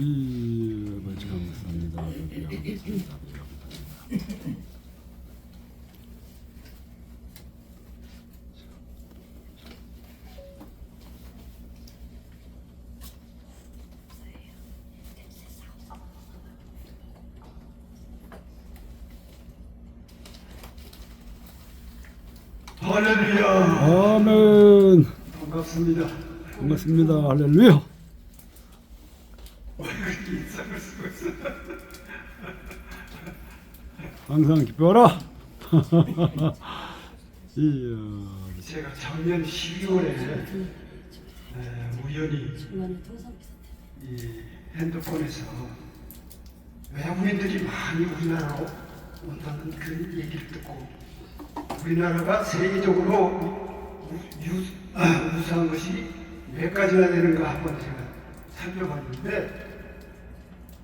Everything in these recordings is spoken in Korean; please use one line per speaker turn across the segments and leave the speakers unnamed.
아버지 감사합니다. 아버지 감사합니다.
할렐루야.
아멘.
반갑습니다.
반갑습니다. 할렐루야.
인상을 쓰고 있어.
항상 기뻐라. 이야.
제가 작년 12월에 우연히 이 핸드폰에서 외국인들이 많이 우리나라로 온다는 그 얘기를 듣고 우리나라가 세계적으로 우수한 것이 몇 가지나 되는가 한번 제가 살펴봤는데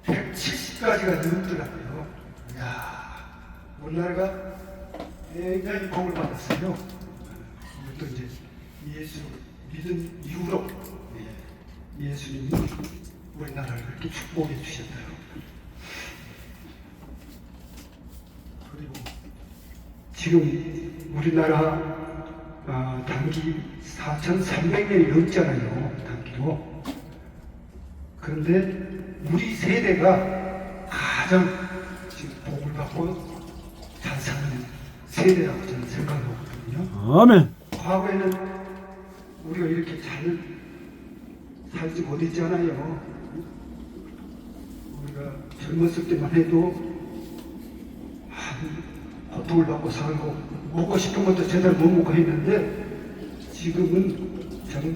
170가지가 넘더라고요. 이야, 우리나라가 굉장히 복을 받았어요. 또 이제 예수 믿은 이후로 예수님이 우리나라를 그렇게 축복해 주셨어요. 그리고 지금 우리나라 단기 4,300년이 넘잖아요. 단기로. 그런데 우리 세대가 가장 지금 복을 받고 잘 사는 세대라고 저는 생각하거든요.
아멘.
과거에는 우리가 이렇게 잘 살지 못했잖아요. 우리가 젊었을 때만 해도 고통을 받고 살고 먹고 싶은 것도 제대로 못 먹고 했는데 지금은 참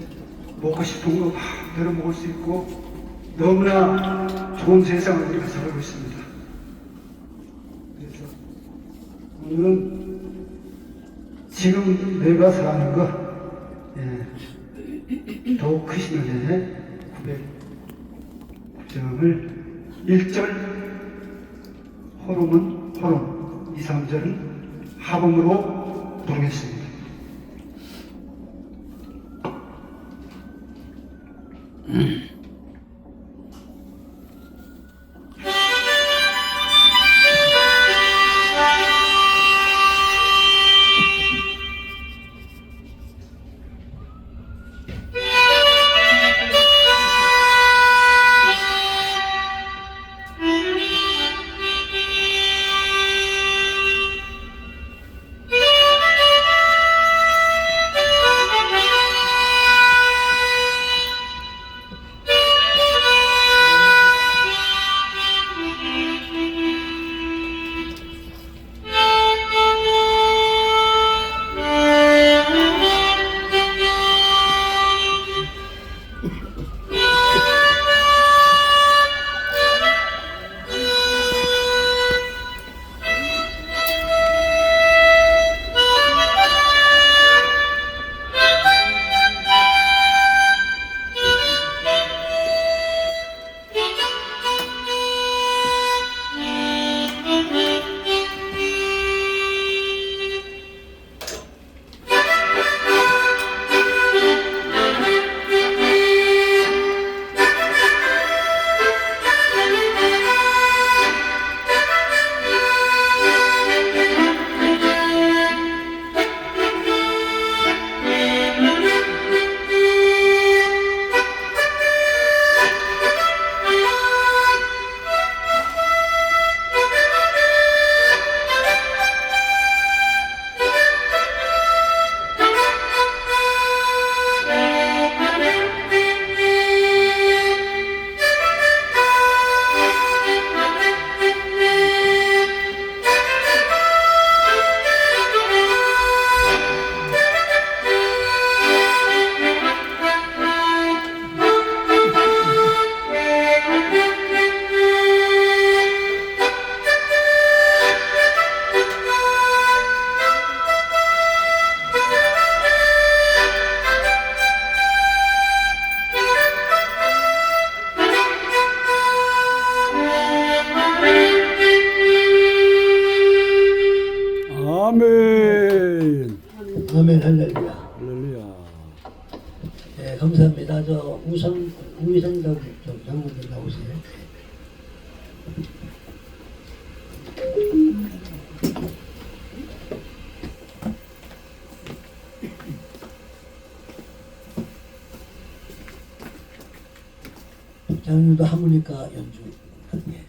먹고 싶은 거 마음대로 먹을 수 있고 너무나 좋은 세상을 우리가 살고 있습니다. 그래서 오늘은 지금 내가 사는 것 더욱 크신 은혜 909장을 1절 호름은 호름 2, 3절은 합음으로 부르겠습니다.
아멘.
아멘. 할렐루야.
할렐루야.
네, 감사합니다. 저 우성덕 장로님하고 보세요. 장님도 하모니카 연주. 예.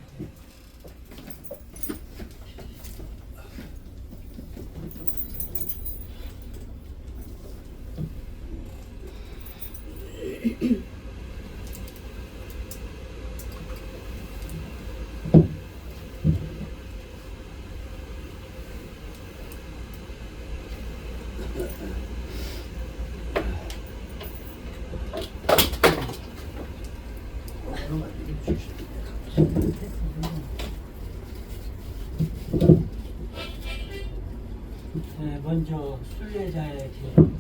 네, 먼저 순례자의 길.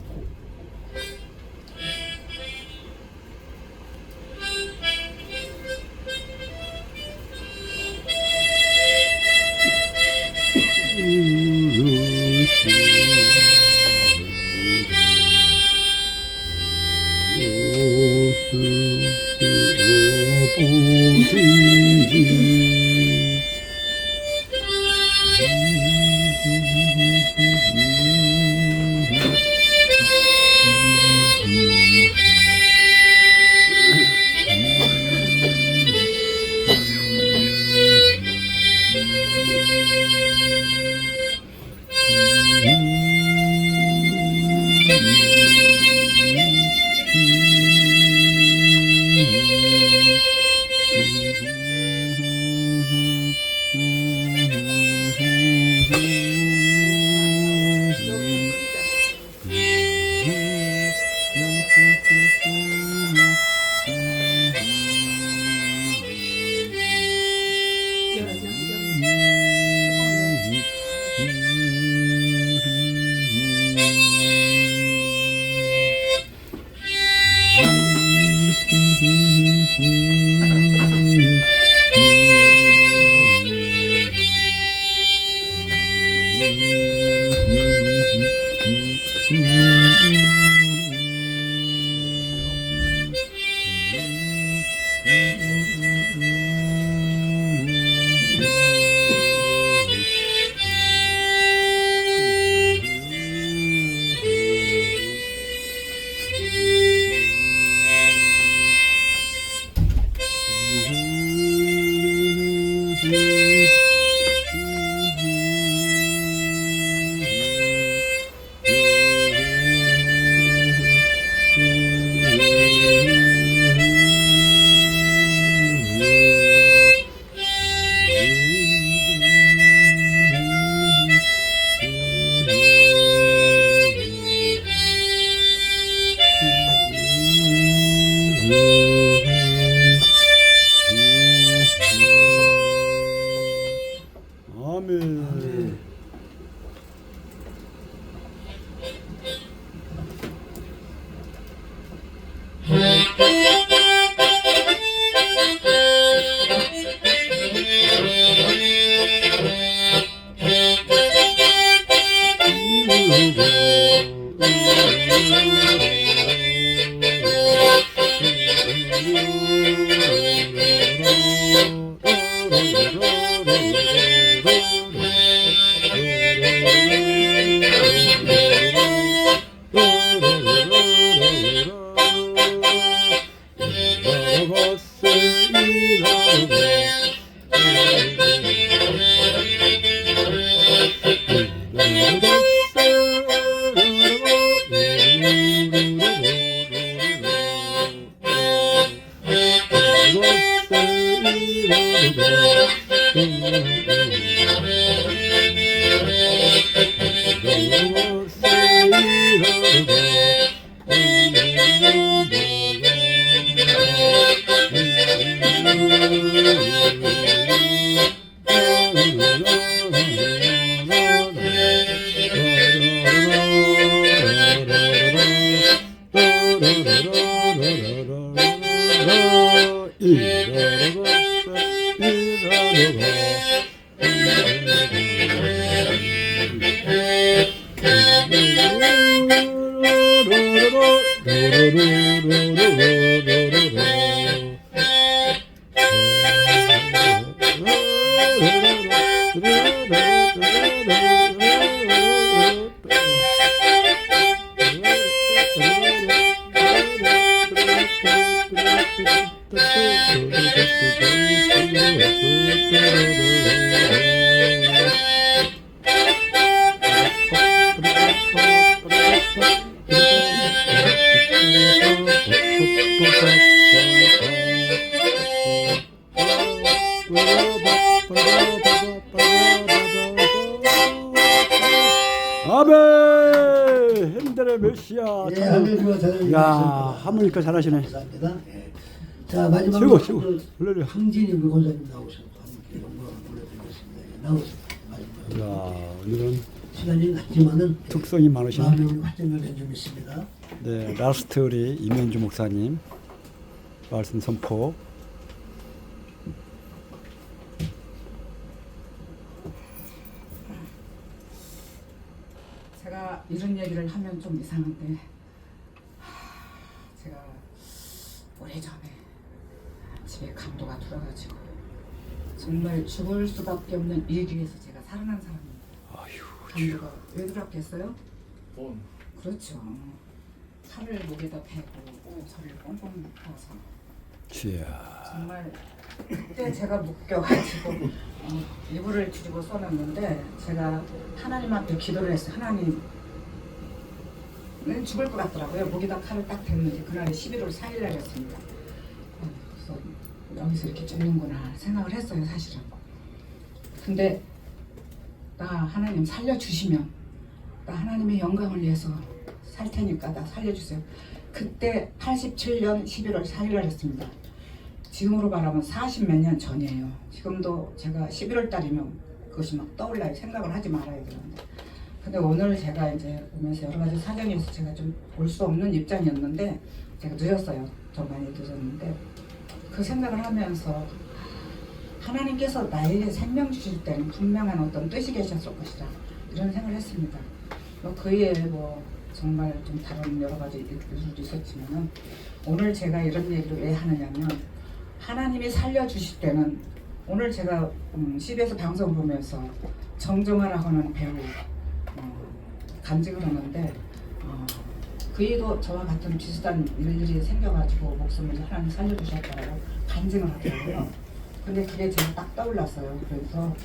아멘. 아멘. 핸델의 메시아.
예, 할렐루야 대단히
야, 하모니카 잘하시네.
감사합니다. 예. 자
최고,
마지막으로
최고. 할렐루야.
황진임 권사님 나오셔서 함께 영광을 올려드리겠습니다. 예, 나오세요. 마지막으로.
야, 오늘은
시간이 낮지만은
특성이 많으시네.
마음의 확정을 된 점 있습니다.
네, 라스트 우리 이면주 목사님 말씀 선포.
제가 이런 얘기를 하면 좀 이상한데 제가 오래전에 집에 강도가 들어가지고 정말 죽을 수밖에 없는 위기에서 제가 살아난 사람입니다.
아휴,
강도가 왜 들어갔겠어요? 그렇죠. 칼을 목에다 대고 저를 꽁꽁 묶어서
주야.
정말 그때 제가 묶여가지고 이불을 뒤집어 써놨는데 제가 하나님 앞에 기도를 했어요. 하나님 죽을 것 같더라고요. 목에다 칼을 딱 댔는데 그날이 11월 4일 날이었습니다. 그래서 여기서 이렇게 죽는구나 생각을 했어요. 사실은. 근데 나 하나님 살려주시면 나 하나님의 영광을 위해서 살 테니까 나 살려주세요. 그때 87년 11월 4일 날이었습니다. 지금으로 말하면 40몇 년 전이에요. 지금도 제가 11월 달이면 그것이 막 떠올라요. 생각을 하지 말아야 되는데. 근데 오늘 제가 이제 오면서 여러 가지 사정이 있어서 제가 좀 올 수 없는 입장이었는데 제가 늦었어요. 좀 많이 늦었는데 그 생각을 하면서 하나님께서 나에게 생명 주실 때는 분명한 어떤 뜻이 계셨을 것이다. 이런 생각을 했습니다. 뭐 그에 뭐 정말 좀 다른 여러 가지 일들도 있었지만은 오늘 제가 이런 얘기를 왜 하느냐면 하나님이 살려주실 때는 오늘 제가 CBS 방송 보면서 정정하라고 하는 배우 간직을 하는데 그이도 저와 같은 비슷한 일들이 생겨가지고 목숨을 하나님 살려주셨다고 간증을 하더라고요. 근데 그게 제가 딱 떠올랐어요. 그래서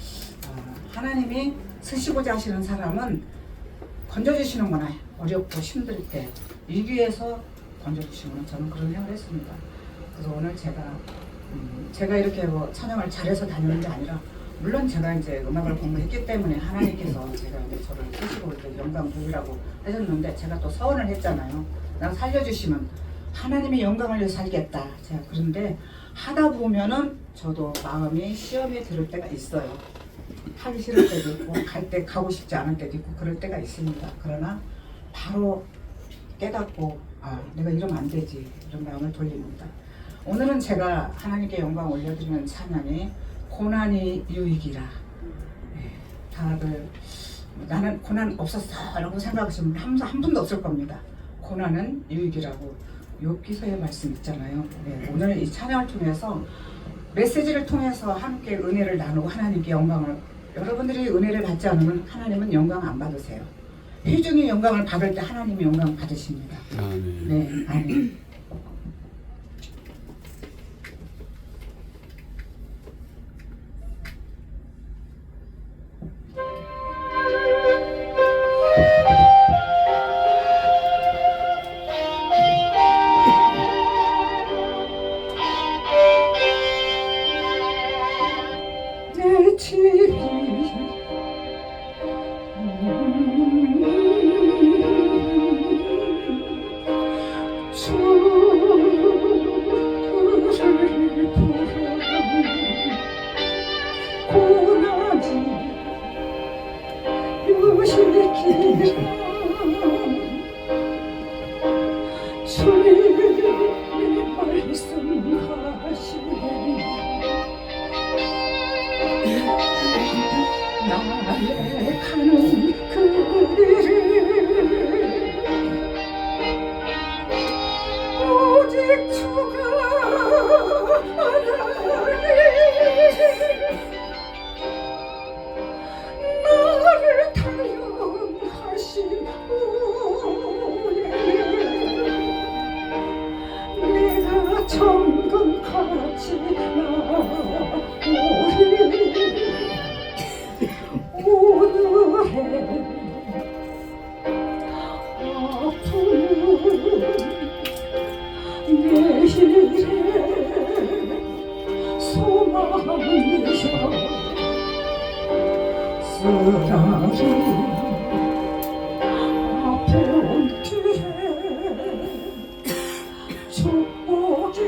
하나님이 쓰시고자 하시는 사람은 건져주시는구나. 어렵고 힘들 때 위기에서 건져주시는구나. 저는 그런 생각을 했습니다. 그래서 오늘 제가 이렇게 뭐 찬양을 잘해서 다니는 게 아니라 물론 제가 이제 음악을 공부했기 때문에 하나님께서 제가 이제 저를 쓰시고 이렇게 영광 부이라고 하셨는데 제가 또 서원을 했잖아요. 나 살려주시면 하나님의 영광을 위해 살겠다. 제가 그런데 하다 보면은 저도 마음이 시험에 들을 때가 있어요. 하기 싫을 때도 있고 갈 때 가고 싶지 않을 때도 있고 그럴 때가 있습니다. 그러나 바로 깨닫고 내가 이러면 안 되지 이런 마음을 돌립니다. 오늘은 제가 하나님께 영광 올려드리는 찬양이 고난이 유익이라. 다들 나는 고난 없었어 라고 생각하시면 한 분도 없을 겁니다. 고난은 유익이라고 욥기서의 말씀 있잖아요. 오늘 이 찬양을 통해서 메시지를 통해서 함께 은혜를 나누고 하나님께 영광을 여러분들이 은혜를 받지 않으면 하나님은 영광 안 받으세요. 회중이 영광을 받을 때 하나님이 영광 받으십니다.
아멘.
네, 아멘. 내 집이 나의 가는 그 길을 오직 주가 알아니 내 시대 소망이셔 쓰라기 아픈 뒤에 축복이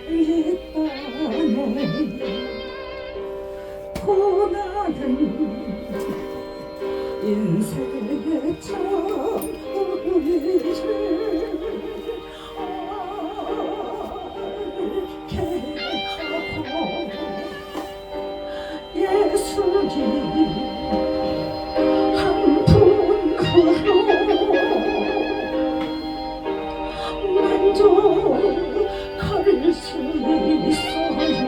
있다네 고난은 인생의 참으리지 알게하고 예수님 한 분으로 만족할 수 있어요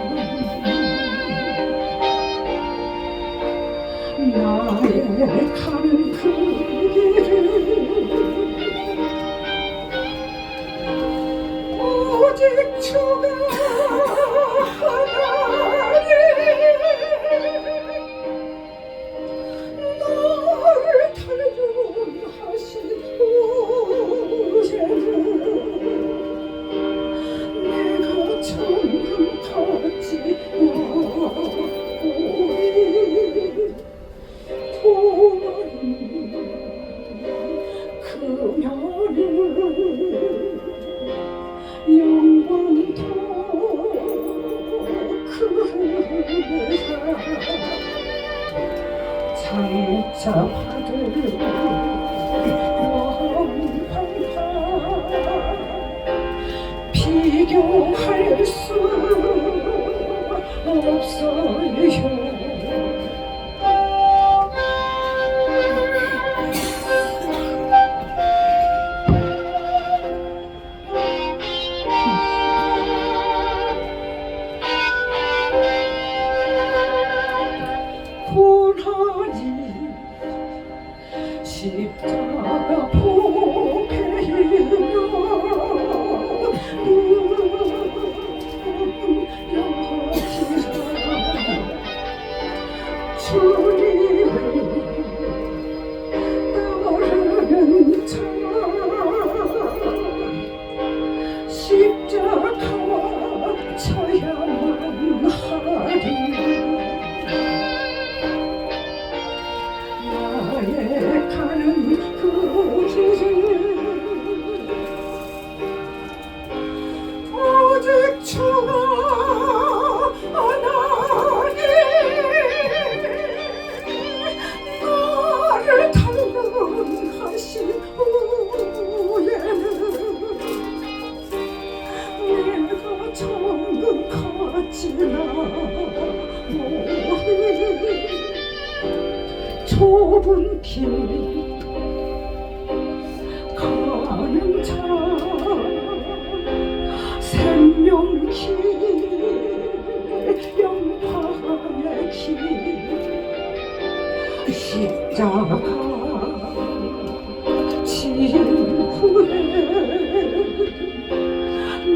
나의 가는 그 길을 오직 주가 하나님 나를 단련하신 후에는 내가 천금 받지 영광도 그가 장차 받을 영광과 비교할 수 없어요 고난이 십자가 보배이며 주님을 따르는 자 십자가 쳐야만 하리 나의 가는 그 길을 오직 주가 하나님 나를 단련하신 후에는 내가 천국 가지나 좁은 길 가는 자 생명길 영광의 길 십자가 진 후에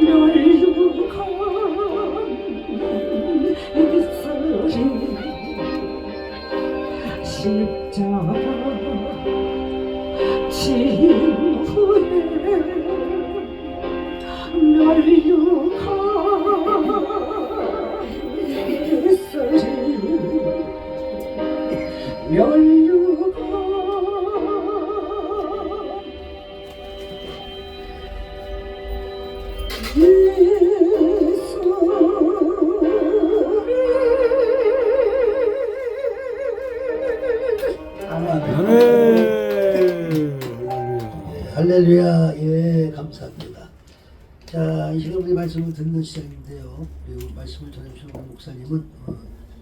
멸류관 있으리 십자가 진 후에 멸류관 있으리 멸류관
아멘.
할렐루야. 예, 감사합니다. 자, 이 시간 우리 말씀을 듣는 시간인데요. 그리고 말씀을 전해주신 목사님은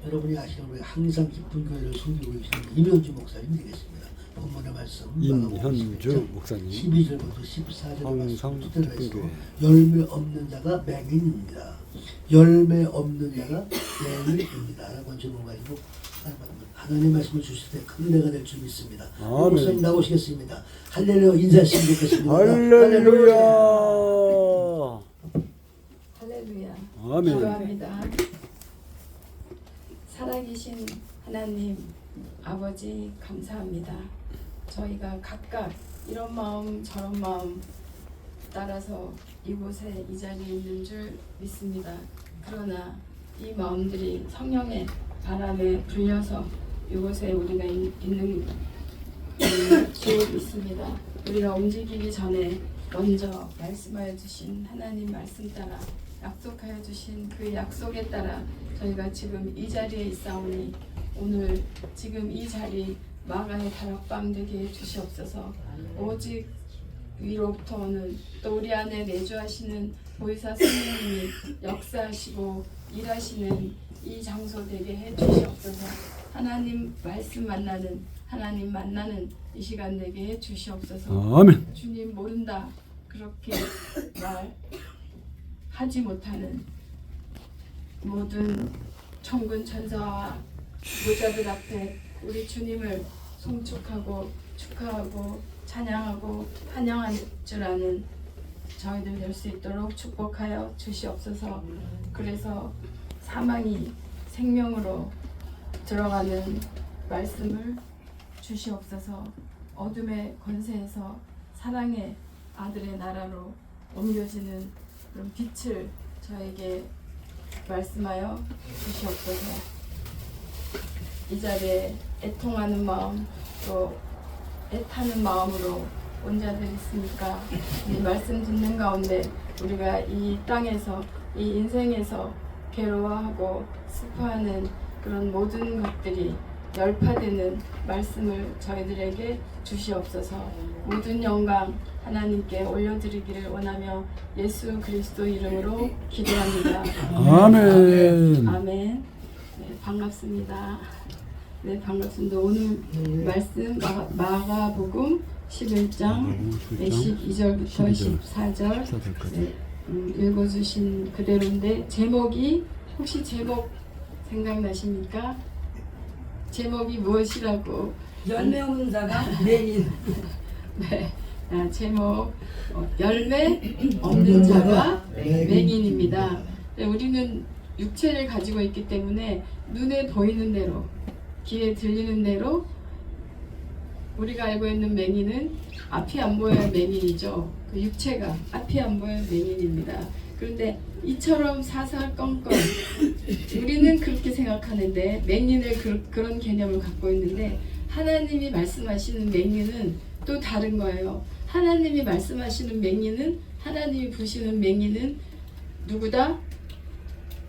여러분이 아시는 우리 항상 기쁜 교회를 섬기고 계시는 임현주 목사님 되겠습니다. 본문의 말씀
임현주 목사님
12절부터 14절
항상
말씀
기쁜
붙들어서
교회.
열매 없는 자가 맹인입니다. 열매 없는 자가 맹인입니다. 라고 제목가지고 하나님 말씀을 주실 때 큰 은혜가 될 줄 믿습니다.
아멘.
목사님 나오시겠습니다. 할렐루야 인사하시면 좋겠습니다.
할렐루야.
할렐루야.
아멘.
기도합니다. 살아계신 하나님 아버지 감사합니다. 저희가 각각 이런 마음 저런 마음 따라서 이곳에 이 자리에 있는 줄 믿습니다. 그러나 이 마음들이 성령의 바람에 불려서 이곳에 우리가 있는 줄 믿습니다. 우리가 움직이기 전에 먼저 말씀하여 주신 하나님 말씀 따라 약속하여 주신 그 약속에 따라 저희가 지금 이 자리에 있사오니 오늘 지금 이 자리 마가의 다락방 되게 해 주시옵소서. 오직 위로부터 오는 또 우리 안에 내주하시는 보혜사 성령님이 역사하시고 일하시는 이 장소 되게 해 주시옵소서. 하나님 말씀 만나는 하나님 만나는 이 시간 되게 해 주시옵소서.
아멘.
주님 모른다 그렇게 말하지 못하는 모든 천군 천사와 모자들 앞에 우리 주님을 송축하고 축하하고 찬양하고 환영할 줄 아는 저희들 될 수 있도록 축복하여 주시옵소서. 그래서 사망이 생명으로 들어가는 말씀을 주시옵소서. 어둠의 권세에서 사랑의 아들의 나라로 옮겨지는 그런 빛을 저에게 말씀하여 주시옵소서. 이 자리에 애통하는 마음 또 애타는 마음으로 온 자들 있으니까 이 말씀 듣는 가운데 우리가 이 땅에서 이 인생에서 괴로워하고 슬퍼하는 그런 모든 것들이 열파되는 말씀을 저희들에게 주시옵소서. 모든 영광 하나님께 올려드리기를 원하며 예수 그리스도 이름으로 기도합니다.
아멘.
아멘. 네, 반갑습니다. 네, 반갑습니다. 오늘 말씀 마가복음 11장 12절부터 14절 네, 읽어주신 그대로인데 제목이 혹시 제목 생각나십니까? 제목이 무엇이라고?
열매 없는 자가 맹인.
네, 제목 열매 없는 자가 맹인입니다. 네, 우리는 육체를 가지고 있기 때문에 눈에 보이는 대로 귀에 들리는 대로 우리가 알고 있는 맹인은 앞이 안 보여야 맹인이죠. 그 육체가 앞이 안 보여야 맹인입니다. 그런데 이처럼 사사건건 우리는 그렇게 생각하는데 맹인을 그런 개념을 갖고 있는데 하나님이 말씀하시는 맹인은 또 다른 거예요. 하나님이 말씀하시는 맹인은 하나님이 부시는 맹인은 누구다?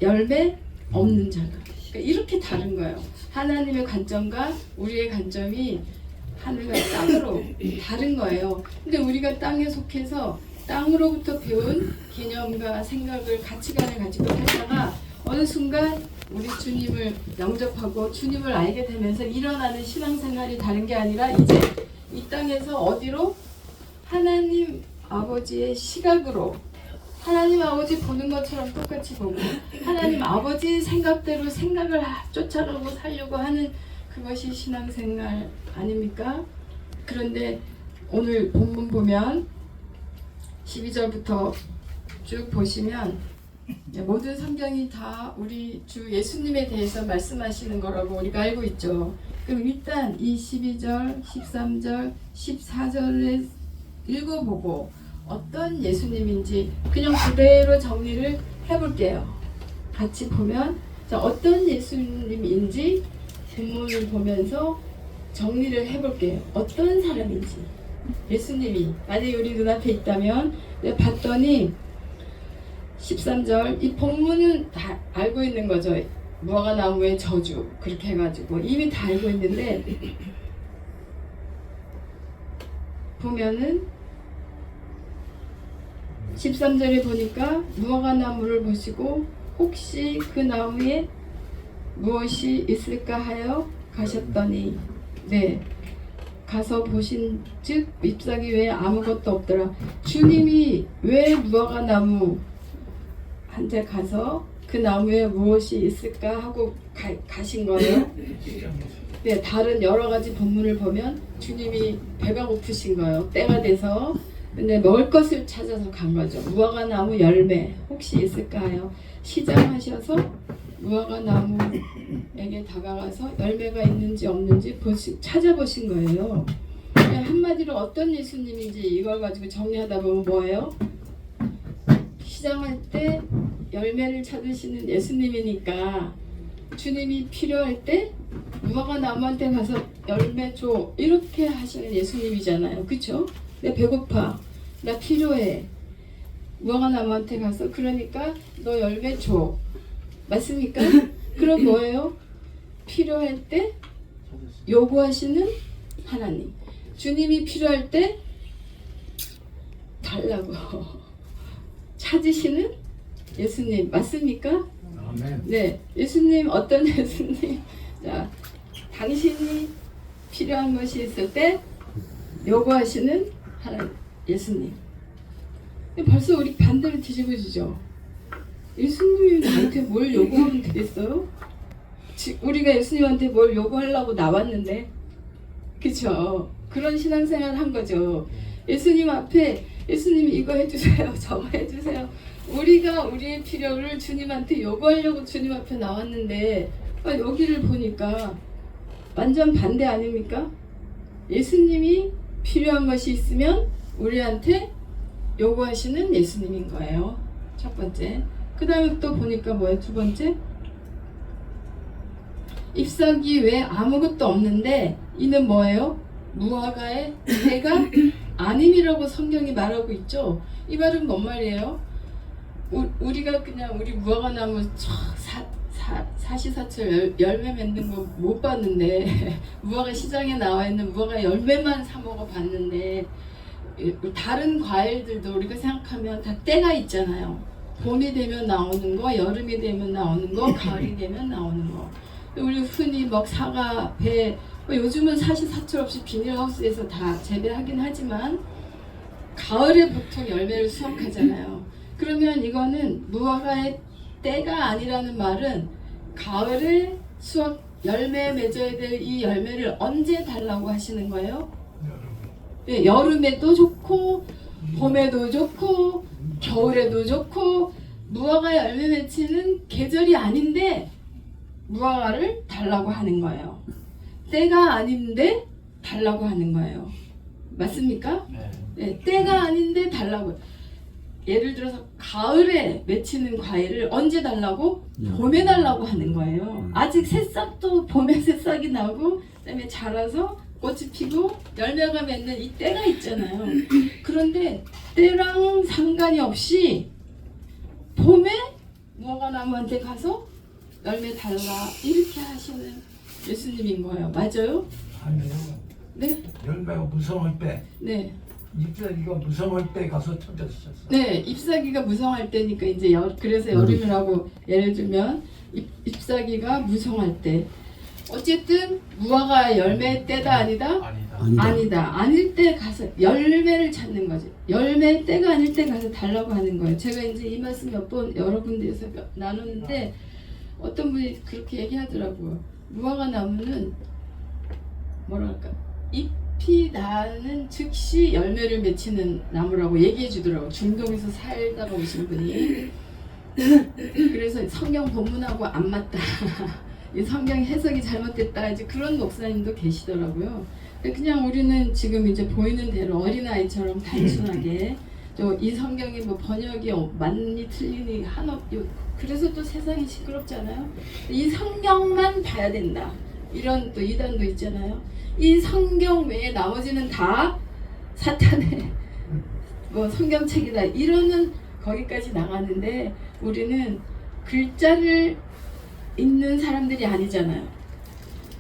열매 없는 자가. 그러니까 이렇게 다른 거예요. 하나님의 관점과 우리의 관점이 하늘과 땅으로 다른 거예요. 근데 우리가 땅에 속해서 땅으로부터 배운 개념과 생각을 가치관을 가지고 살다가 어느 순간 우리 주님을 영접하고 주님을 알게 되면서 일어나는 신앙생활이 다른 게 아니라 이제 이 땅에서 어디로? 하나님 아버지의 시각으로 하나님 아버지 보는 것처럼 똑같이 보고 하나님 아버지 생각대로 생각을 쫓아가고 살려고 하는 그것이 신앙생활 아닙니까? 그런데 오늘 본문 보면 12절부터 쭉 보시면 모든 성경이 다 우리 주 예수님에 대해서 말씀하시는 거라고 우리가 알고 있죠. 그럼 일단 이 12절, 13절, 14절을 읽어보고 어떤 예수님인지 그냥 그대로 정리를 해볼게요. 같이 보면 자, 어떤 예수님인지 본문을 보면서 정리를 해볼게요. 어떤 사람인지 예수님이 만약에 우리 눈앞에 있다면 내가 봤더니 13절 이 본문은 다 알고 있는 거죠. 무화과나무의 저주 그렇게 해가지고 이미 다 알고 있는데 보면은 13절에 보니까 무화과나무를 보시고 혹시 그 나무에 무엇이 있을까 하여 가셨더니 네 가서 보신즉 잎사귀 외에 아무것도 없더라. 주님이 왜 무화과나무 한테 가서 그 나무에 무엇이 있을까 하고 가신 거예요. 네, 다른 여러 가지 본문을 보면 주님이 배가 고프신 거예요. 때가 돼서. 근데 먹을 것을 찾아서 간 거죠. 무화과나무 열매 혹시 있을까 하여 시장하셔서 무화과 나무에게 다가가서 열매가 있는지 없는지 찾아보신 거예요. 그러니까 한마디로 어떤 예수님인지 이걸 가지고 정리하다 보면 뭐예요? 시장할 때 열매를 찾으시는 예수님이니까 주님이 필요할 때 무화과 나무한테 가서 열매 줘 이렇게 하시는 예수님이잖아요. 그쵸? 내 배고파, 나 필요해, 무화과 나무한테 가서 그러니까 너 열매 줘, 맞습니까? 그럼 뭐예요? 필요할 때 요구하시는 하나님, 주님이 필요할 때 달라고 찾으시는 예수님, 맞습니까? 네, 예수님 어떤 예수님? 자, 당신이 필요한 것이 있을 때 요구하시는 하나님, 예수님. 벌써 우리 반대로 뒤집어지죠. 예수님이 나한테 뭘 요구하면 되겠어요? 우리가 예수님한테 뭘 요구하려고 나왔는데, 그쵸? 그런 신앙생활 한 거죠. 예수님 앞에 예수님이 이거 해주세요, 저거 해주세요. 우리가 우리의 필요를 주님한테 요구하려고 주님 앞에 나왔는데 여기를 보니까 완전 반대 아닙니까? 예수님이 필요한 것이 있으면 우리한테 요구하시는 예수님인 거예요. 첫 번째. 그 다음에 또 보니까 뭐예요? 두 번째. 잎사귀 외에 아무것도 없는데 이는 뭐예요? 무화과의 때가 아님이라고 성경이 말하고 있죠. 이 말은 뭔 말이에요? 우리가 그냥 우리 무화과 나무 사시사철 열매 맺는 거 못 봤는데 무화과 시장에 나와 있는 무화과 열매만 사 먹어 봤는데 다른 과일들도 우리가 생각하면 다 때가 있잖아요. 봄이 되면 나오는 거, 여름이 되면 나오는 거, 가을이 되면 나오는 거. 우리 흔히 막 사과, 배, 요즘은 사시사철 없이 비닐하우스에서 다 재배하긴 하지만 가을에 보통 열매를 수확하잖아요. 그러면 이거는 무화과의 때가 아니라는 말은 가을에 수확 열매 맺어야 될 이 열매를 언제 달라고 하시는 거예요? 네, 여름에도 좋고 봄에도 좋고 겨울에도 좋고 무화과 열매 맺히는 계절이 아닌데 무화과를 달라고 하는 거예요. 때가 아닌데 달라고 하는 거예요. 맞습니까? 네, 때가 아닌데 달라고. 예를 들어서 가을에 맺히는 과일을 언제 달라고? 봄에 달라고 하는 거예요. 아직 새싹도 봄에 새싹이 나고 그다음에 자라서 꽃이 피고 열매가 맺는 이 때가 있잖아요. 그런데 때랑 상관이 없이 봄에 무화과 나무한테 가서 열매 달라 이렇게 하시는 예수님인 거예요. 맞아요?
아니요.
네?
열매가 무성할 때,
네.
잎사귀가 무성할 때 가서 찾아주셨어요.
네, 잎사귀가 무성할 때니까 이제 그래서 여름이라고 예를 들면 잎사귀가 무성할 때. 어쨌든 무화과 열매 때다 아니다? 아니다. 아닐 때 가서 열매를 찾는 거지. 열매 때가 아닐 때 가서 달라고 하는 거예요. 제가 이제 이 말씀 몇 번 여러 군데에서 나누는데 어떤 분이 그렇게 얘기하더라고요. 무화과 나무는 뭐랄까 잎이 나는 즉시 열매를 맺히는 나무라고 얘기해 주더라고요. 중동에서 살다가 오신 분이. 그래서 성경 본문하고 안 맞다. 이 성경 해석이 잘못됐다. 이제 그런 목사님도 계시더라고요. 그냥 우리는 지금 이제 보이는 대로 어린아이처럼 단순하게 또 이 성경이 뭐 번역이 많이 틀리니 한없 그래서 또 세상이 시끄럽잖아요. 이 성경만 봐야 된다. 이런 또 이단도 있잖아요. 이 성경 외에 나머지는 다 사탄의 뭐 성경책이다. 이러는 거기까지 나가는데 우리는 글자를 읽는 사람들이 아니잖아요.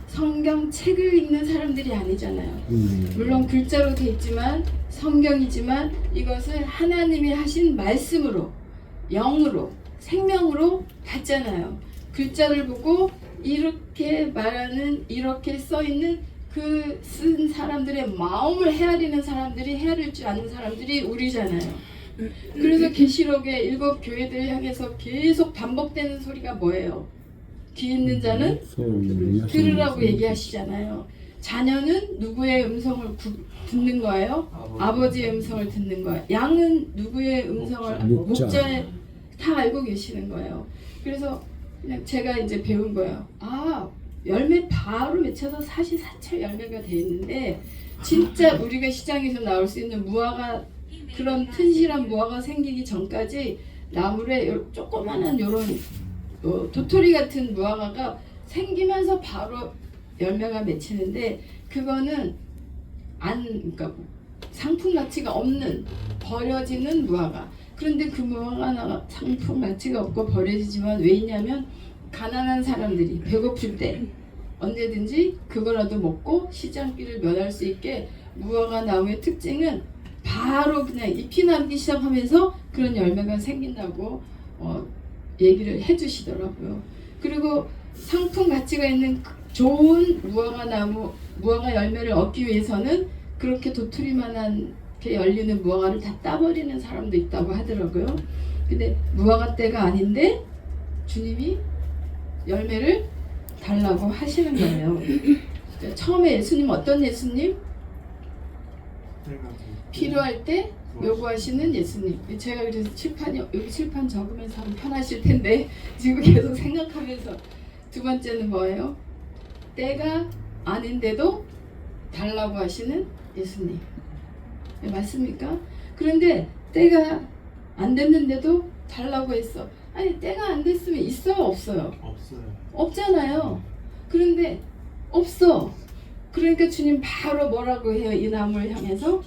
성경책을 읽는 사람들이 아니잖아요. 물론 글자로 돼 있지만 성경이지만 이것을 하나님이 하신 말씀으로 영으로 생명으로 봤잖아요. 글자를 보고 이렇게 말하는 이렇게 써있는 그 쓴 사람들의 마음을 헤아리는 사람들이 헤아릴 줄 아는 사람들이 우리잖아요. 그래서 계시록의 7 교회들 향해서 계속 반복되는 소리가 뭐예요? 귀 있는 자는 들으라고 얘기하시잖아요. 자녀는 누구의 음성을 듣는 거예요? 아버지의 음성을 듣는 거예요. 양은 누구의 음성을 목자에 다 알고 계시는 거예요. 그래서 그냥 제가 이제 배운 거예요. 아, 열매 바로 맺혀서 사시사철 열매가 돼 있는데 진짜 우리가 시장에서 나올 수 있는 무화과, 그런 튼실한 무화과 생기기 전까지 나물에 조그만한 요런 도토리 같은 무화과가 생기면서 바로 열매가 맺히는데, 그거는 그러니까 상품 가치가 없는 버려지는 무화과. 그런데 그 무화과가 상품 가치가 없고 버려지지만 왜 있냐면, 가난한 사람들이 배고플 때 언제든지 그거라도 먹고 시장길을 면할 수 있게, 무화과 나무의 특징은 바로 그냥 잎이 남기 시작하면서 그런 열매가 생긴다고 얘기를 해주시더라고요. 그리고 상품 가치가 있는 좋은 무화과 나무, 무화과 열매를 얻기 위해서는 그렇게 도토리만한 게 열리는 무화과를 다 따버리는 사람도 있다고 하더라고요. 근데 무화과 때가 아닌데 주님이 열매를 달라고 하시는 거예요. 처음에 예수님 어떤 예수님? 필요할 때 요구하시는 예수님. 제가 그래서 여기 칠판 적으면서 하면 편하실 텐데 지금 계속 생각하면서, 두 번째는 뭐예요? 때가 아닌데도 달라고 하시는 예수님. 네, 맞습니까? 그런데 때가 안 됐는데도 달라고 했어. 아니, 때가 안 됐으면 있어요, 없어요? 없어요. 없잖아요. 그런데 없어. 그러니까 주님 바로 뭐라고 해요? 이 나무를 향해서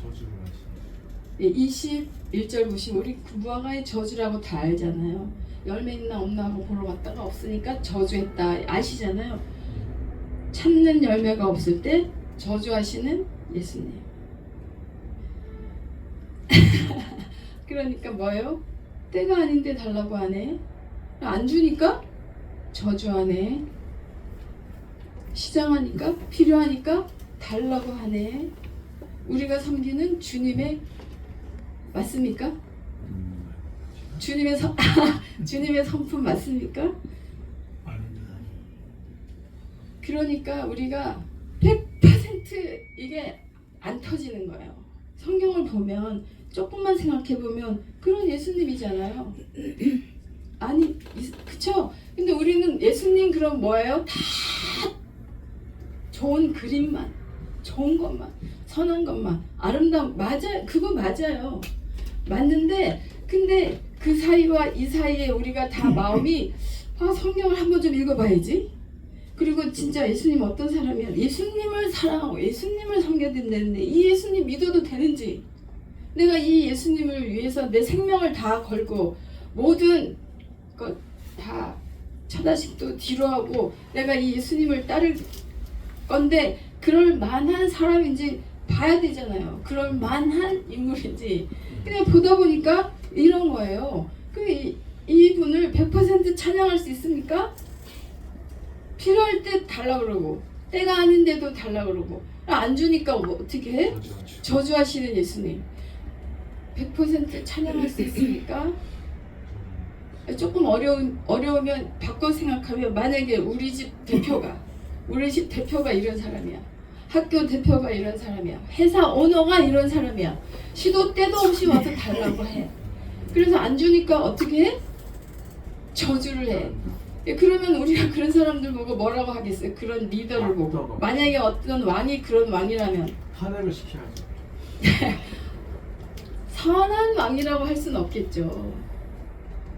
21절 보시면, 우리 그 무화과의 저주라고 다 알잖아요. 열매 있나 없나 하고 보러 갔다가 없으니까 저주했다 아시잖아요. 찾는 열매가 없을 때 저주하시는 예수님. 그러니까 뭐예요? 때가 아닌데 달라고 하네. 안 주니까 저주하네. 시장하니까, 필요하니까 달라고 하네. 우리가 섬기는 주님의, 맞습니까? 주님의 성품 맞습니까? 그러니까 우리가 100% 이게 안 터지는 거예요. 성경을 보면 조금만 생각해 보면 그런 예수님이잖아요. 아니, 그쵸? 근데 우리는 예수님 그럼 뭐예요? 다 좋은 그림만, 좋은 것만, 선한 것만, 아름다운, 맞아요. 그거 맞아요. 맞는데, 근데 그 사이와 이 사이에 우리가 다 마음이, 성경을 한번 좀 읽어봐야지. 그리고 진짜 예수님 어떤 사람이야? 예수님을 사랑하고 예수님을 섬겨야 된다는데 이 예수님 믿어도 되는지, 내가 이 예수님을 위해서 내 생명을 다 걸고 모든 것 다 처다식도 뒤로 하고 내가 이 예수님을 따를 건데, 그럴 만한 사람인지 봐야 되잖아요. 그럴 만한 인물인지. 그냥 보다 보니까 이런 거예요. 이분을 100% 찬양할 수 있습니까? 필요할 때 달라 그러고, 때가 아닌데도 달라 그러고, 안 주니까 뭐 어떻게 해? 저주하시는 예수님. 100% 찬양할 수 있습니까? 조금 어려우면 바꿔 생각하면, 만약에 우리 집 대표가 이런 사람이야. 학교 대표가 이런 사람이야. 회사 오너가 이런 사람이야. 시도 때도 없이 와서 달라고 해. 그래서 안 주니까 어떻게 해? 저주를 해. 그러면 우리가 그런 사람들 보고 뭐라고 하겠어요? 그런 리더를 보고. 만약에 어떤 왕이 그런 왕이라면
탄핵을 시켜야죠.
선한 왕이라고 할 수는 없겠죠.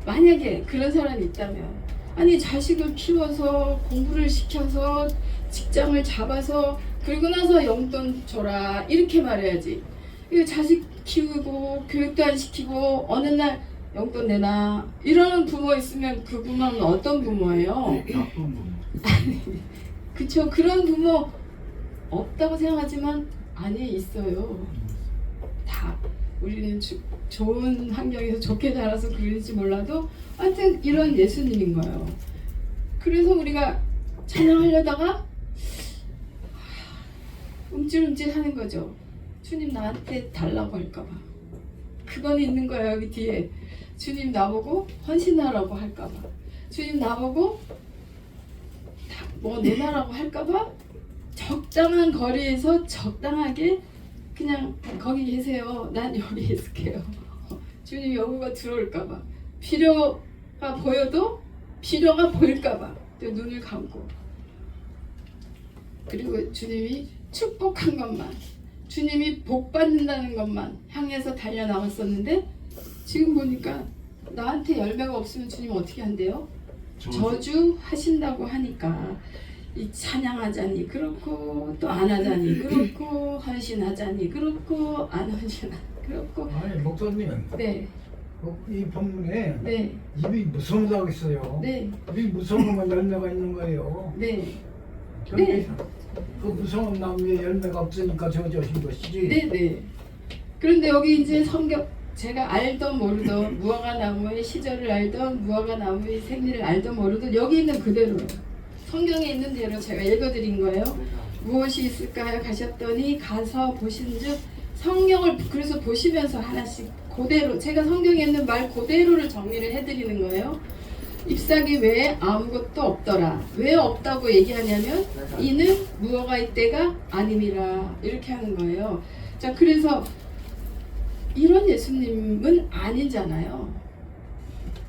만약에 그런 사람이 있다면, 아니 자식을 키워서 공부를 시켜서 직장을 잡아서 그리고 나서 용돈 줘라 이렇게 말해야지. 이거 자식 키우고 교육도 안 시키고 어느 날 용돈 내놔 이러는 부모 있으면 그 부모는 어떤 부모예요?
나쁜 부모.
그쵸. 그런 부모 없다고 생각하지만 아니 있어요. 다 우리는 좋은 환경에서 좋게 자라서 그런지 몰라도 하여튼 이런 예수님인 거예요. 그래서 우리가 찬양하려다가 움찔움찔 하는 거죠. 주님 나한테 달라고 할까봐. 그건 있는 거예요. 여기 뒤에 주님 나보고 헌신하라고 할까봐, 주님 나보고 뭐 내놔라고 할까봐 적당한 거리에서 적당하게 그냥 거기 계세요. 난 여기 있을게요. 주님 여부가 들어올까봐. 필요가 보여도 필요가 보일까봐 또 눈을 감고, 그리고 주님이 축복한 것만, 주님이 복 받는다는 것만 향해서 달려나갔었는데, 지금 보니까 나한테 열매가 없으면 주님 어떻게 한대요? 저주하신다고 하니까 이 찬양하자니 그렇고 또 안 하자니 그렇고 헌신하자니 그렇고 안 헌신하니 그렇고.
아니 목사님,
네,
이 본문에
네,
입이 무서우다고 있어요.
네,
입이 무서우면 열매가 있는 거예요.
네,
네. 그 무서운 나무에 열매가 없으니까 저주하신 것이지.
네, 네. 그런데 여기 이제 성경, 제가 알던 모르던 무화과 나무의 시절을 알던 무화과 나무의 생리를 알던 모르던 여기 있는 그대로예요. 성경에 있는 대로 제가 읽어드린 거예요. 무엇이 있을까 하여 가셨더니 가서 보신즉, 성경을 그래서 보시면서 하나씩 그대로, 제가 성경에 있는 말 그대로를 정리를 해드리는 거예요. 잎사귀 외에 아무것도 없더라. 왜 없다고 얘기하냐면 이는 무화과 잎대가 아님이라, 이렇게 하는 거예요. 자, 그래서 이런 예수님은 아니잖아요.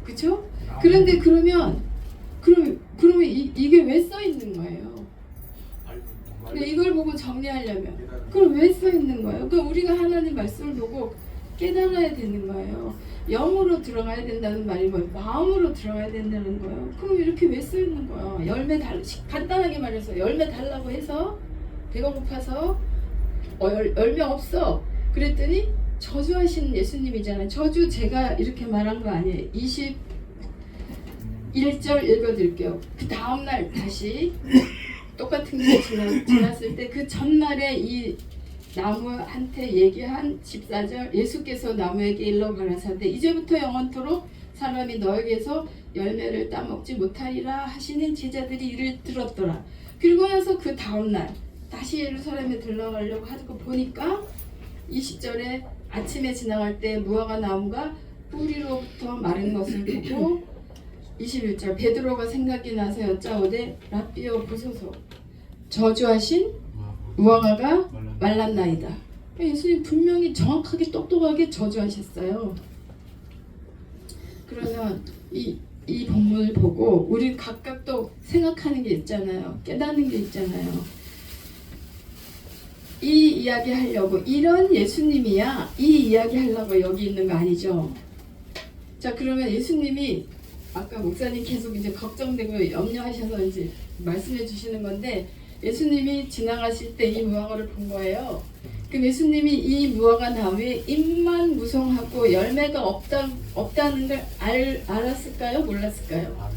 그쵸? 그런데 그러면 이게 왜 써 있는 거예요? 근데 이걸 보고 정리하려면 그럼 왜 써 있는 거예요? 그러니까 우리가 하나님 말씀을 보고 깨달아야 되는 거예요. 영으로 들어가야 된다는 말이 뭐예요? 마음으로 들어가야 된다는 거예요. 그럼 이렇게 왜 써 있는 거예요? 열매 간단하게 말해서 열매 달라고 해서 배가 고파서 열매 없어 그랬더니 저주하신 예수님이잖아요. 저주 제가 이렇게 말한 거 아니에요. 21절 읽어드릴게요. 그 다음날 다시 똑같은 게 지났을 때 그 전날에 이 나무한테 얘기한 14절, 예수께서 나무에게 일러 가라사대 이제부터 영원토록 사람이 너에게서 열매를 따먹지 못하리라 하시는 제자들이 이를 들었더라. 그리고 나서 그 다음날 다시 예루살렘에 들러가려고 하고 보니까 20절에 아침에 지나갈 때 무화과 나무가 뿌리로부터 마른 것을 보고 21절 베드로가 생각이 나서 여짜오되 라삐여 보소서 저주하신 무화과가 말랐나이다. 예수님 분명히 정확하게 똑똑하게 저주하셨어요. 그러면 이 본문을 보고 우리 각각 또 생각하는 게 있잖아요. 깨닫는 게 있잖아요. 이 이야기 하려고 이런 예수님이야 이 이야기 하려고 여기 있는 거 아니죠? 자, 그러면 예수님이 아까 목사님 계속 이제 걱정되고 염려하셔서 이제 말씀해 주시는 건데, 예수님이 지나가실 때 이 무화과를 본 거예요. 그럼 예수님이 이 무화과 나무에 잎만 무성하고 열매가 없다는 걸 알았을까요? 몰랐을까요?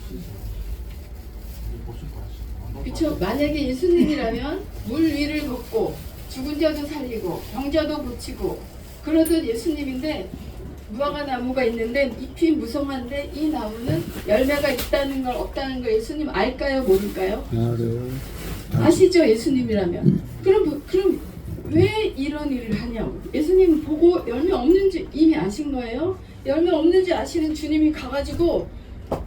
그렇죠. 만약에 예수님이라면 물 위를 걷고 죽은 자도 살리고 병자도 고치고 그러던 예수님인데, 무화과 나무가 있는데 잎이 무성한데 이 나무는 열매가 있다는 걸 없다는 걸 예수님 알까요? 모를까요? 아시죠? 예수님이라면. 그럼 왜 이런 일을 하냐고. 예수님 보고 열매 없는지 이미 아신 거예요. 열매 없는지 아시는 주님이 가가지고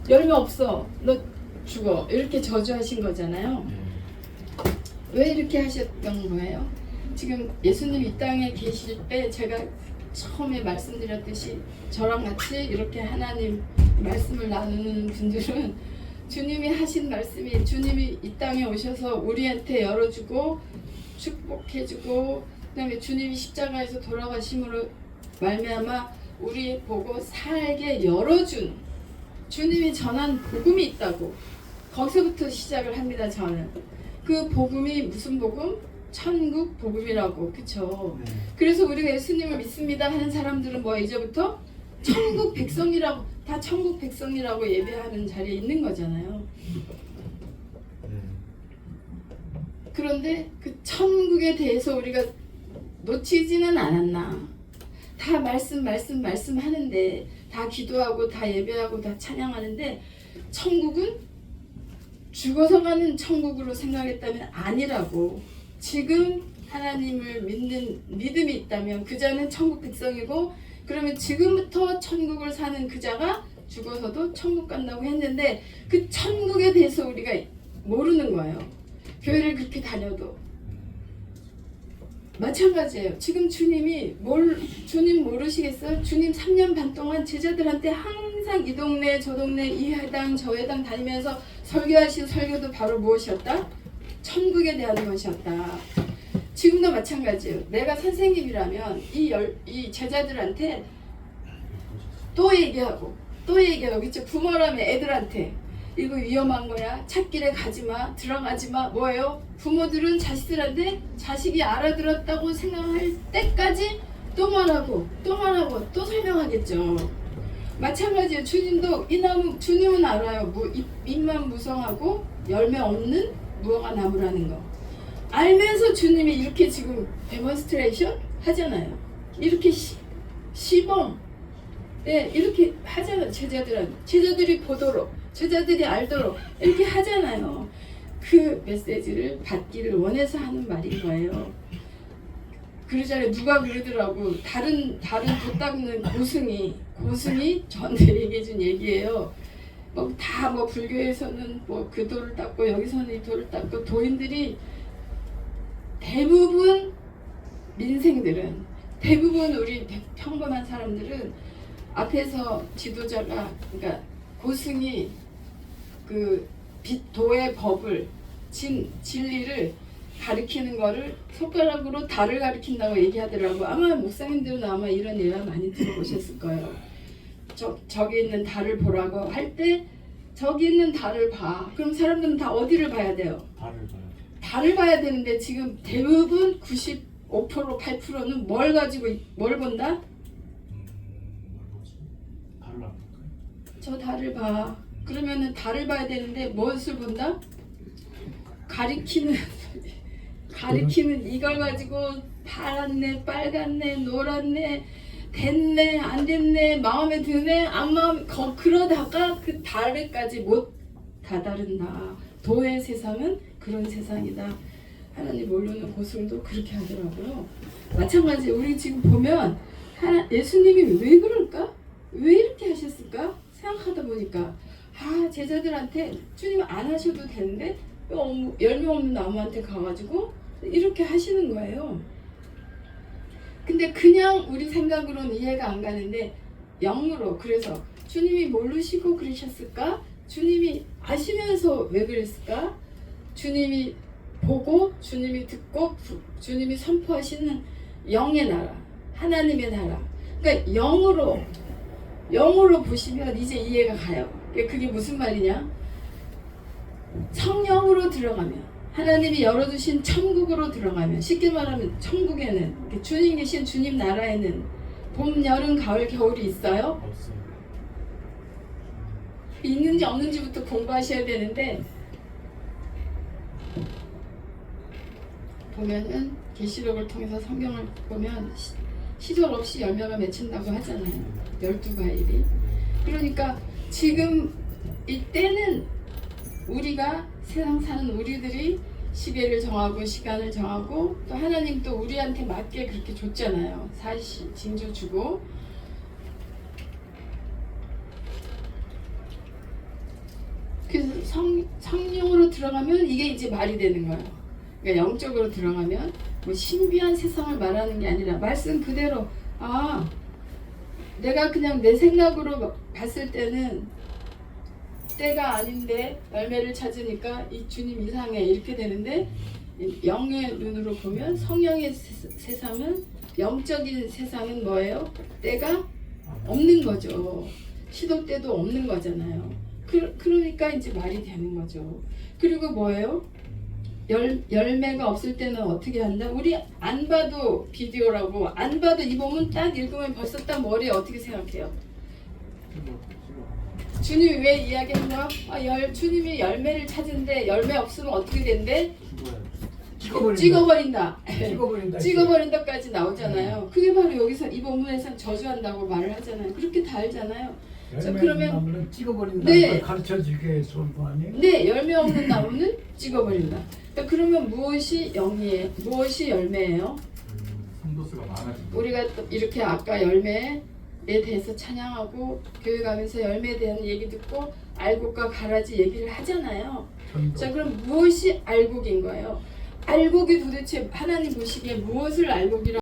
열매 없어 너 죽어 이렇게 저주하신 거잖아요. 왜 이렇게 하셨던 거예요? 지금 예수님 이 땅에 계실 때 제가 처음에 말씀드렸듯이 저랑 같이 이렇게 하나님 말씀을 나누는 분들은 주님이 하신 말씀이, 주님이 이 땅에 오셔서 우리한테 열어주고 축복해주고 그다음에 주님이 십자가에서 돌아가심으로 말미암아 우리 보고 살게 열어준 주님이 전한 복음이 있다고, 거기서부터 시작을 합니다. 저는 그 복음이 무슨 복음? 천국 복음이라고. 그쵸? 그래서 우리가 예수님을 믿습니다 하는 사람들은 뭐 이제부터 천국 백성이라고, 다 천국 백성이라고 예배하는 자리에 있는 거잖아요. 그런데 그 천국에 대해서 우리가 놓치지는 않았나? 다 말씀하는데, 다 기도하고 다 예배하고 다 찬양하는데, 천국은 죽어서 가는 천국으로 생각했다면 아니라고. 지금 하나님을 믿는 믿음이 있다면 그 자는 천국 백성이고, 그러면 지금부터 천국을 사는 그 자가 죽어서도 천국 간다고 했는데, 그 천국에 대해서 우리가 모르는 거예요. 교회를 그렇게 다녀도. 마찬가지예요. 지금 주님 모르시겠어요? 주님 3년 반 동안 제자들한테 항상 이 동네 저 동네 이 회당 저 회당 다니면서 설교하신 설교도 바로 무엇이었다? 천국에 대한 것이었다. 지금도 마찬가지예요. 내가 선생님이라면 이 제자들한테 또 얘기하고 그쵸? 부모라면 애들한테 이거 위험한 거야. 찾길에 가지마. 들어가지마. 뭐예요? 부모들은 자식들한테 자식이 알아들었다고 생각할 때까지 또 말하고 또 설명하겠죠. 마찬가지예요. 주님도 이 나무 주님은 알아요. 잎만 무성하고 열매 없는 무화과 나무라는 거. 알면서 주님이 이렇게 지금 데몬스트레이션 하잖아요. 이렇게 시범 이렇게 하잖아요. 제자들이 보도록 제자들이 알도록 이렇게 하잖아요. 그 메시지를 받기를 원해서 하는 말인 거예요. 그러잖아요. 누가 그러더라고. 다른 도 닦는 고승이 저한테 얘기해준 얘기예요. 뭐 불교에서는 뭐 그 도를 닦고 여기서는 이 도를 닦고 도인들이 대부분 민생들은 대부분 우리 평범한 사람들은 앞에서 지도자가 그러니까 고승이 그 도의 법을 진리를 가리키는 거를 손가락으로 달을 가리킨다고 얘기하더라고. 아마 목사님들은 아마 이런 예화 많이 들어보셨을 거예요. 저기 있는 달을 보라고 할 때 저기 있는 달을 봐. 그럼 사람들은 다 어디를 봐야 돼요? 달을 봐야 되는데 지금 대부분 95% 8%는 뭘 가지고 뭘 본다? 저 달을 봐. 그러면은 달을 봐야 되는데 무엇을 본다? 가리키는 이걸 가지고 파랗네, 빨갛네, 노랗네, 됐네, 안 됐네, 마음에 드네, 안 마음에 그러다가 그 달에까지 못 다다른다. 도의 세상은 그런 세상이다. 하나님 모르는 고승도 그렇게 하더라고요. 마찬가지 우리 지금 보면 예수님이 왜 그럴까? 왜 이렇게 하셨을까? 생각하다 보니까 제자들한테 주님 안 하셔도 되는데 열매 없는 나무한테 가가지고 이렇게 하시는 거예요. 근데 그냥 우리 생각으로는 이해가 안 가는데 영으로 그래서 주님이 모르시고 그러셨을까? 주님이 아시면서 왜 그랬을까? 주님이 보고 주님이 듣고 주님이 선포하시는 영의 나라, 하나님의 나라. 그러니까 영으로 보시면 이제 이해가 가요. 그게 무슨 말이냐? 성령으로 들어가면 하나님이 열어두신 천국으로 들어가면 쉽게 말하면 천국에는 주님 계신 주님 나라에는 봄, 여름, 가을, 겨울이 있어요? 없어요. 있는지 없는지부터 공부하셔야 되는데 보면은 계시록을 통해서 성경을 보면 시절 없이 열매가 맺힌다고 하잖아요. 12과일이. 그러니까 지금 이때는 우리가 세상 사는 우리들이 시계를 정하고 시간을 정하고 또 하나님 또 우리한테 맞게 그렇게 줬잖아요. 사시 징조 주고. 그래서 성령으로 들어가면 이게 이제 말이 되는 거예요. 그러니까 영적으로 들어가면 뭐 신비한 세상을 말하는 게 아니라 말씀 그대로 내가 그냥 내 생각으로 봤을 때는 때가 아닌데 열매를 찾으니까 이 주님 이상해 이렇게 되는데 영의 눈으로 보면 성령의 세상은 영적인 세상은 뭐예요? 때가 없는 거죠. 시도 때도 없는 거잖아요. 그러니까 이제 말이 되는 거죠. 그리고 뭐예요? 열매가 없을 때는 어떻게 한다? 우리 안 봐도 비디오라고 안 봐도 이 본문 딱 읽으면 벌써 딱 머리에 어떻게 생각해요? 주님이 왜 이야기했나? 주님이 열매를 찾은데 열매 없으면 어떻게 된대? 찍어버린다. 찍어버린다까지 나오잖아요. 그게 바로 여기서 이 본문에서 저주한다고 말을 하잖아요. 그렇게 다 알잖아요. 자, 그러면
찍어버린다.
네.
가르쳐주기 위해서 온 거 아니에요?
네, 열매 없는 나무는 찍어버린다. 그러면 무엇이 영이에요? 무엇이 열매예요?
성도수가 많아진다.
우리가 또 이렇게 아까 열매에 대해서 찬양하고 교회 가면서 열매에 대한 얘기 듣고 알곡과 가라지 얘기를 하잖아요. 자, 그럼 무엇이 알곡인 거예요? 알곡이 도대체 하나님 보시기에 무엇을 알곡이라고